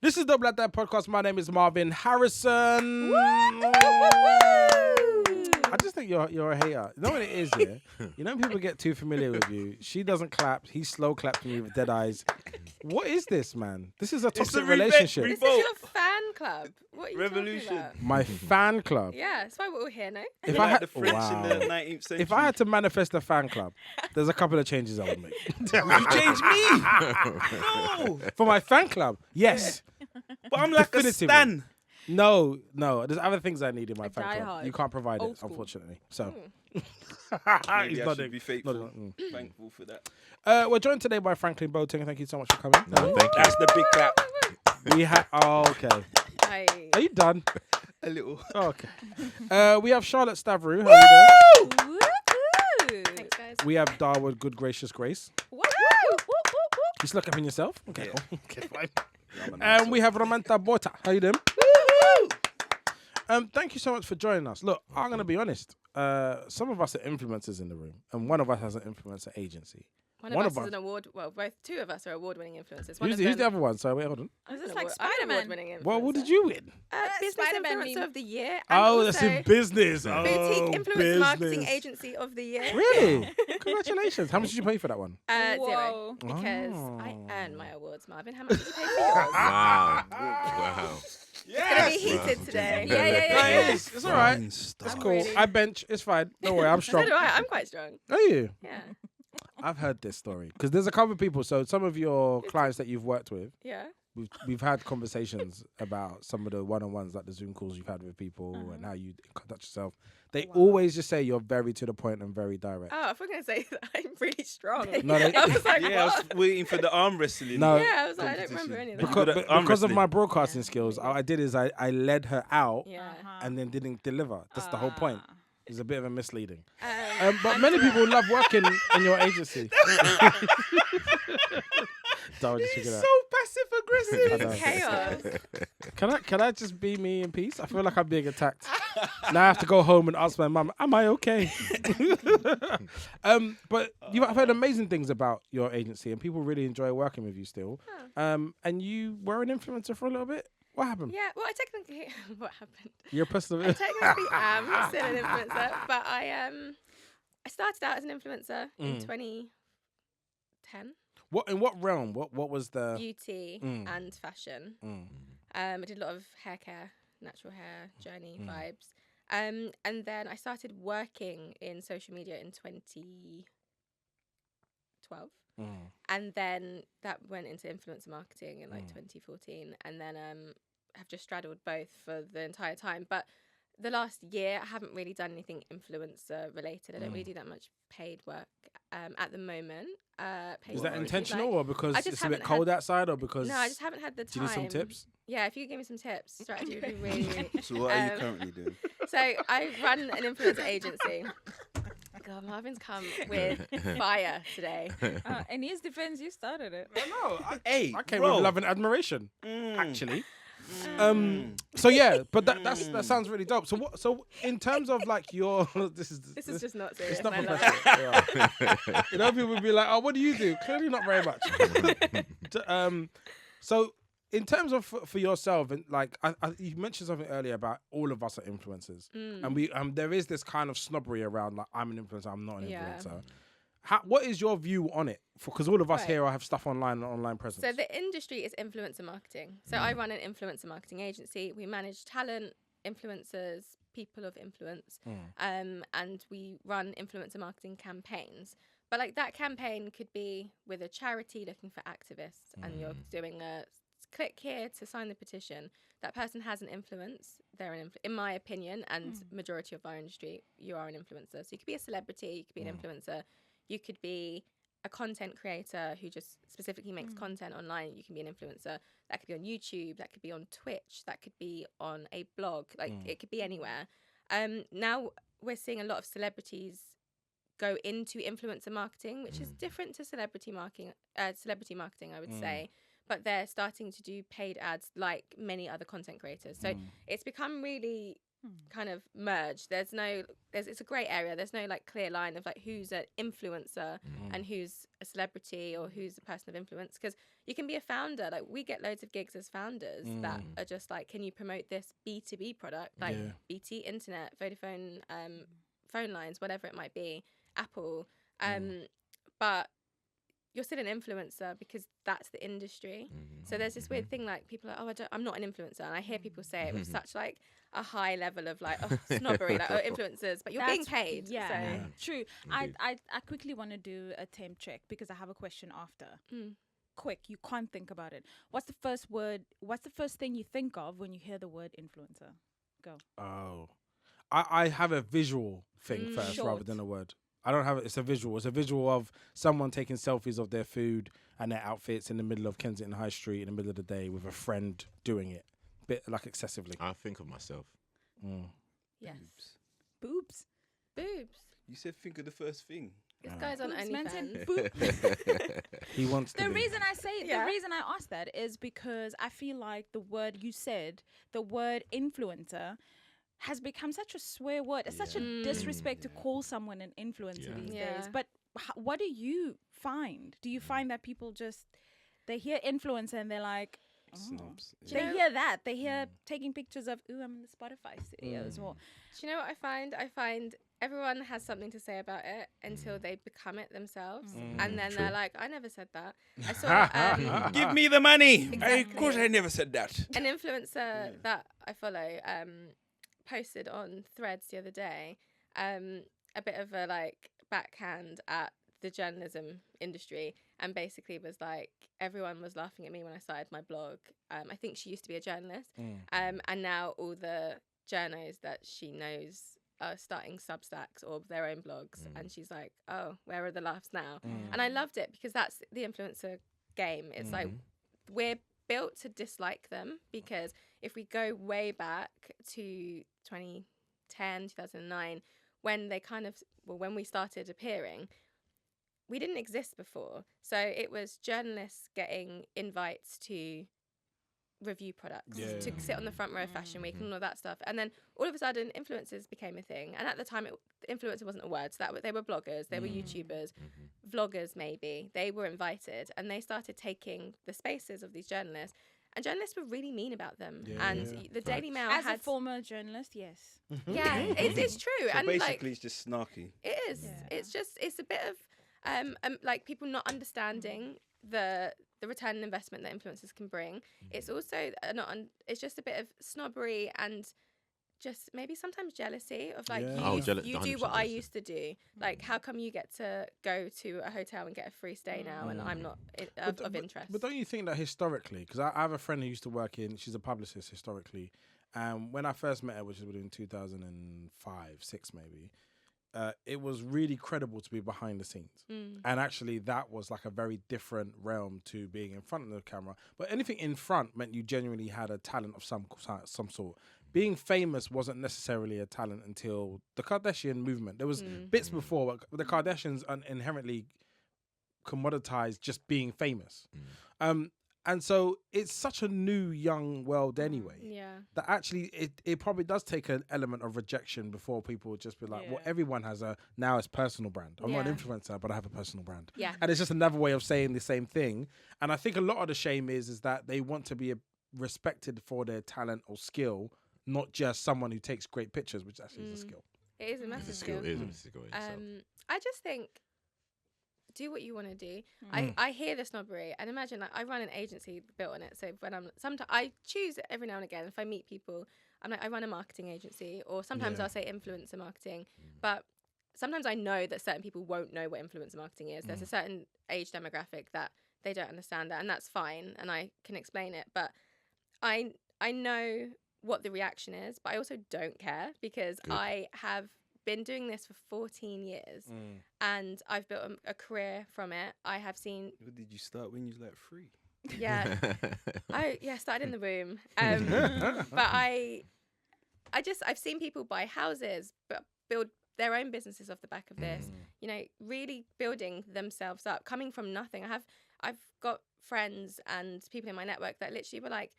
This is the Black Dad Podcast. My name is Marvin Harrison. I just think you're a hater. You know what it is, yeah? You know when people get too familiar with you, she doesn't clap, he slow claps me with dead eyes. What is this, man? This is a toxic relationship. This is your fan club. What are you Revolution. talking about? My fan club. Yeah, that's why we're all here, no? If Like I had the French in the 19th century. If I had to manifest a fan club, there's a couple of changes I would make. you change me. No. For my fan club, yes. But I'm like Definitively. a stan. No. There's other things I need in my fan club. diehard. You can't provide Old it, school. unfortunately. So Maybe he's I nodding. should be faithful. Nodding. Thankful for that. We're joined today by Franklin Boateng. Thank you so much for coming. No, thank you. That's the big clap. We have. Oh, okay. Hi. Are you done? A little. Oh, okay. We have Charlotte Stavrou. How are you doing? Woohoo! Thanks, guys. We have Darwood Good Gracious Grace. Woo! Just look up in yourself. Okay, Yeah. cool. Okay, fine. I'm an And we have Romanta Bota. How you doing? Thank you so much for joining us. Look, I'm going to be honest. Some of us are influencers in the room, and one of us has an influencer agency. One of us is an award. Well, two of us are award-winning influencers. One Who's of the them other one? Sorry, wait, hold on. is This is an like award- I'm an Spider-Man. award-winning influencer. Well, what did you win? Business Spider-Man Influencer meme. of the Year. And Oh, that's also in business. Oh, Boutique Influence Marketing business. Agency of the Year. Really? Congratulations. How much did you pay for that one? Zero. Whoa. Because Oh. I earn my awards, Marvin. How much did you pay for yours? Wow. Wow. It's going to be heated today. Yeah. It is. It's all right. That's That's cool. Really? I bench. It's fine. Don't worry. I'm So strong. do I. I'm quite strong. Are you? Yeah. I've heard this story because there's a couple of people. So some of your clients that you've worked with, Yeah. we've had conversations about some of the one-on-ones, like the Zoom calls you've had with people and how you conduct yourself. They always just say you're very to the point and very direct. Oh, I was going to say that I'm really strong. No, they- I was like, Yeah, I what? was waiting for the arm wrestling. No. Yeah, I was like, I don't remember any of that. Because- Because of wrestling. my broadcasting skills, I did is I led her out Yeah. and then didn't deliver. That's the whole point. It's a bit of a misleading. But I'm many direct. people love working in your agency. Don't just figure it out. So passive aggressive. I know. Chaos. Can I just be me in peace? I feel like I'm being attacked. Now I have to go home and ask my mum, am I okay? But I've heard amazing things about your agency and people really enjoy working with you still. And you were an influencer for a little bit. What happened? Yeah, well, I technically, what happened? You're a person I technically am still an influencer, but I started out as an influencer in 2010, In what realm? What was the beauty and fashion. I did a lot of hair care, natural hair, journey vibes. And then I started working in social media in 2012. And then that went into influencer marketing in like 2014. And then have just straddled both for the entire time. But the last year, I haven't really done anything influencer related. I don't really do that much paid work at the moment. Is that work, intentional like- or because I just it's a bit haven't cold outside or because No, I just haven't had the do time. you need some tips? Yeah, if you could give me some tips, strategy would be really. So what are you currently doing? So I run an influencer agency. God, Marvin's come with fire today. In his defense, you started it. No, Hey, I came bro. with love and admiration, Mm. actually. So yeah, but that sounds really dope. So what? So in terms of like your This is just not serious. it's not and I love professional. it. Yeah. You know, people would be like, "Oh, what do you do?" Clearly, not very much. So in terms of for yourself, and like you mentioned something earlier about all of us are influencers, and we there is this kind of snobbery around like I'm an influencer, I'm not an Yeah. influencer. What is your view on it? Because all of us Right. here have stuff online and online presence. So the industry is influencer marketing. So I run an influencer marketing agency. We manage talent, influencers, people of influence, and we run influencer marketing campaigns. But like that campaign could be with a charity looking for activists, and you're doing a click here to sign the petition. That person has an influence. They're in my opinion, and majority of our industry, you are an influencer. So you could be a celebrity, you could be an influencer, you could be a content creator who just specifically makes content online. You can be an influencer. That could be on YouTube. That could be on Twitch. That could be on a blog. Like it could be anywhere. Now we're seeing a lot of celebrities go into influencer marketing, which is different to celebrity marketing. I would say, but they're starting to do paid ads like many other content creators. So it's become really kind of merge. It's a grey area. There's no like clear line of like who's an influencer and who's a celebrity or who's a person of influence, because you can be a founder. Like we get loads of gigs as founders that are just like, can you promote this B2B product, like BT Internet, Vodafone, phone lines, whatever it might be, Apple, but you're still an influencer because that's the industry. So there's this weird thing, like people are like, I'm not an influencer, and I hear people say it with such like a high level of like snobbery, like influencers, but you're being paid. Yeah, So. true. Indeed. I quickly want to do a temp check because I have a question after. Quick, you can't think about it. What's the first thing you think of when you hear the word influencer? Go. Oh, I have a visual thing first rather Short. than a word. I don't have it. It's a visual. It's a visual of someone taking selfies of their food and their outfits in the middle of Kensington High Street in the middle of the day with a friend doing it, bit like excessively. I think of myself. Yes. Boobs. Boobs. You said think of the first thing. This guy's on Boobs, man said OnlyFans. boob. He wants to The be. reason I say, Yeah. the reason I asked that is because I feel like the word you said, the word influencer, has become such a swear word. It's such a disrespect to call someone an influencer these days. Yeah. But what do you find? Do you find that people just, they hear influencer and they're like, Snobs. Do you they know- hear that. They hear taking pictures of, ooh, I'm in the Spotify studio as well. Do you know what I find? I find everyone has something to say about it until they become it themselves. And then they're like, I never said that. I saw Give me the money. Hey, of Exactly. course I never said that. an influencer that I follow posted on Threads the other day a bit of a like backhand at the journalism industry, and basically was like, everyone was laughing at me when I started my blog. I think she used to be a journalist, and now all the journos that she knows are starting Substacks or their own blogs, and she's like, oh, where are the laughs now? And I loved it because that's the influencer game. It's like we're built to dislike them, because if we go way back to 2010, 2009, when they when we started appearing, we didn't exist before. So it was journalists getting invites to review products, to sit on the front row of Fashion Week and all of that stuff. And then all of a sudden, influencers became a thing. And at the time, influencer wasn't a word. So they were bloggers, they were YouTubers, vloggers maybe. They were invited, and they started taking the spaces of these journalists. And journalists were really mean about them. The Daily Mail As had a former journalist, yes. yeah, it's true. So And basically, like it's just snarky. it is. Yeah. It's a bit of like people not understanding the return on investment that influencers can bring. It's also it's just a bit of snobbery and just maybe sometimes jealousy of like you do what I used to do. Like, how come you get to go to a hotel and get a free stay now and I'm not of interest? But don't you think that historically, because I have a friend who used to work she's a publicist historically, and when I first met her, which was in 2005, 6 maybe, it was really credible to be behind the scenes. And actually that was like a very different realm to being in front of the camera. But anything in front meant you genuinely had a talent of some sort. Being famous wasn't necessarily a talent until the Kardashian movement. There was bits before, but the Kardashians inherently commoditized just being famous. And so it's such a new, young world anyway. Yeah. That actually it probably does take an element of rejection before people would just be like, well, everyone has now it's personal brand. I'm not an influencer, but I have a personal brand. Yeah. And it's just another way of saying the same thing. And I think a lot of the shame is that they want to be respected for their talent or skill, not just someone who takes great pictures, which actually is a skill. It is a massive skill. It is a skill in itself. I just think, do what you want to do. I hear the snobbery, and imagine like I run an agency built on it. So when sometimes I choose every now and again, if I meet people, I'm like, I run a marketing agency, or sometimes I'll say influencer marketing. But sometimes I know that certain people won't know what influencer marketing is. There's a certain age demographic that they don't understand that, and that's fine, and I can explain it. But I know what the reaction is, but I also don't care, because I have been doing this for 14 years and I've built a career from it. I have seen. Did you start when you was like 3? Yeah, I started in the womb, but I've seen people buy houses, but build their own businesses off the back of this. You know, really building themselves up, coming from nothing. I've got friends and people in my network that literally were like,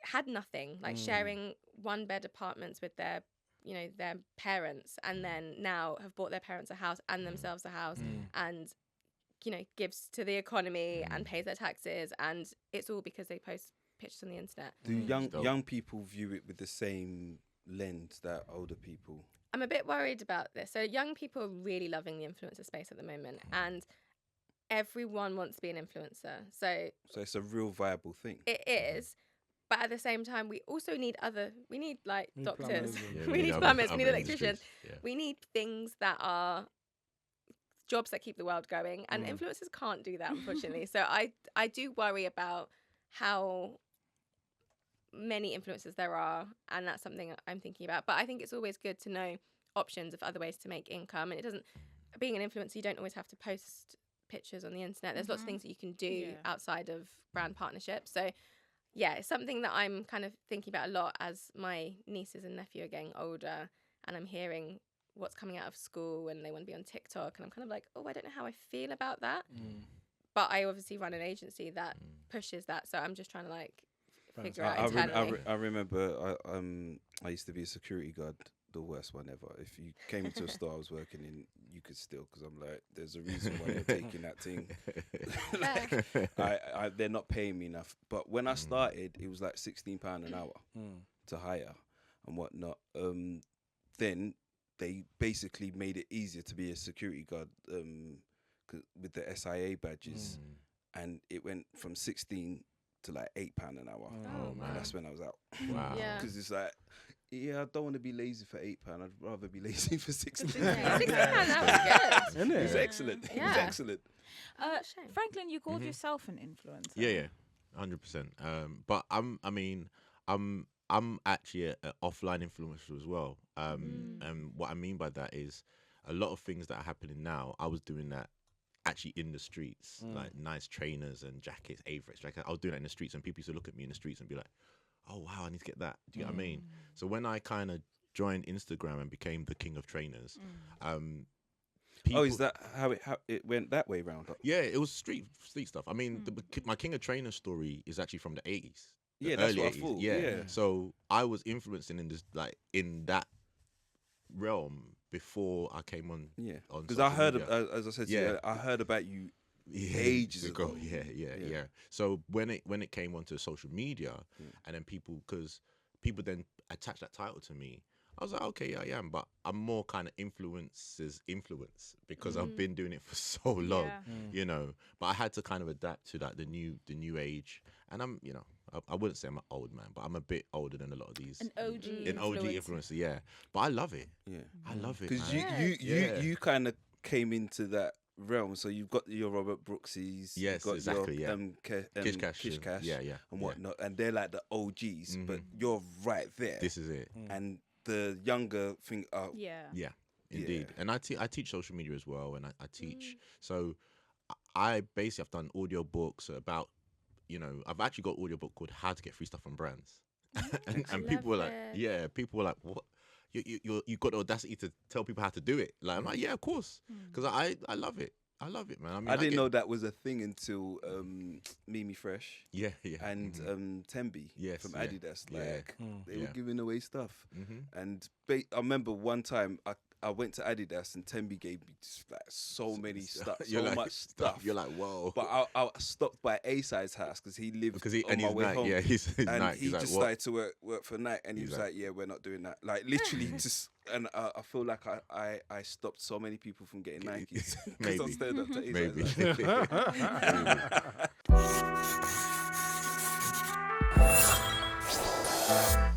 had nothing, like sharing 1-bed apartments with their their parents, and then now have bought their parents a house and themselves a house, and gives to the economy and pays their taxes, and it's all because they post pictures on the internet. Do young people view it with the same lens that older people? I'm a bit worried about this. So young people are really loving the influencer space at the moment, and everyone wants to be an influencer. So it's a real viable thing. it is. But at the same time, we also need like doctors, plumbers, we need other- plumbers, we need other electricians, industries, yeah. we need things that are jobs that keep the world going, and influencers can't do that, unfortunately. So I do worry about how many influencers there are, and that's something I'm thinking about. But I think it's always good to know options of other ways to make income, and it doesn't, being an influencer, you don't always have to post pictures on the internet. There's lots of things that you can do outside of brand partnerships. So yeah, it's something that I'm kind of thinking about a lot as my nieces and nephew are getting older, and I'm hearing what's coming out of school and they want to be on TikTok, and I'm kind of like, oh, I don't know how I feel about that. But I obviously run an agency that pushes that, so I'm just trying to like figure out internally. I remember I used to be a security guard, the worst one ever. If you came into a store I was working in, you could steal, because I'm like, there's a reason why you're taking that thing. They're not paying me enough. But when I started, it was like £16 an hour to hire and whatnot. Then they basically made it easier to be a security guard with the SIA badges, and it went from 16 to like £8 an hour. Oh, man. And that's when I was out. Wow. Yeah. Because it's like, I don't want to be lazy for £8. I'd rather be lazy for 16. £16 that was good. Isn't it? It was excellent. It was Yeah. excellent. Shame. Franklin, you called yourself an influencer. Yeah, 100%. But I'm actually an offline influencer as well. And what I mean by that is a lot of things that are happening now, I was doing that actually in the streets, like nice trainers and jackets, Avrex jackets. I was doing that in the streets, and people used to look at me in the streets and be like, oh, wow, I need to get that. Do you get what I mean? So when I kind of joined Instagram and became the king of trainers, Is that how it went that way round? Yeah, it was street stuff. I mean, my King of Trainers story is actually from the 80s. Yeah, the that's early what I 80s. thought. Yeah. Yeah. So I was influencing in that realm before I came on. Yeah, on because I social heard, media. As I said to you, I heard about you ages ago. Yeah. So when it came onto social media, and then people then attached that title to me, I was like, okay, yeah, I am, but I'm more kind of influence because I've been doing it for so long, But I had to kind of adapt to that the new age, and I'm, I wouldn't say I'm an old man, but I'm a bit older than a lot of these. An OG influencer, yeah. But I love it. Yeah, I love it because man. you kind of came into that realm, so you've got your Robert Brookses, Yes, you've got exactly, your, Kish Cash, yeah, and whatnot, and they're like the OGs, but Mhm. you're right there. This is it. And the younger thing, Yeah, indeed. Yeah. And I teach social media as well, and I teach. So I basically have done audio books about, I've actually got an audio book called How to Get Free Stuff from Brands, and people were like, it. people were like, what? You got the audacity to tell people how to do it? Like, I'm like, yeah, of course, because I love it. I love it, man. I mean, I didn't know that was a thing until Mimi Fresh Yeah, and Tembi Yes, from yeah. Adidas. Yeah. Like they were Yeah. giving away stuff. Mhm. And I remember one time I went to Adidas and Tembi gave me just like so many stuff, You're so like, much stuff. You're like, whoa. But I stopped by A-Side's house because he lived on and my he's way Nike, home. yeah, he's And Nike. he He's like, just what? started to work for Nike, and he He's was like, "Yeah, we're not doing that." Like literally, just and I feel like I stopped so many people from getting Nikes because I Maybe. stared up to Maybe. A-Side's.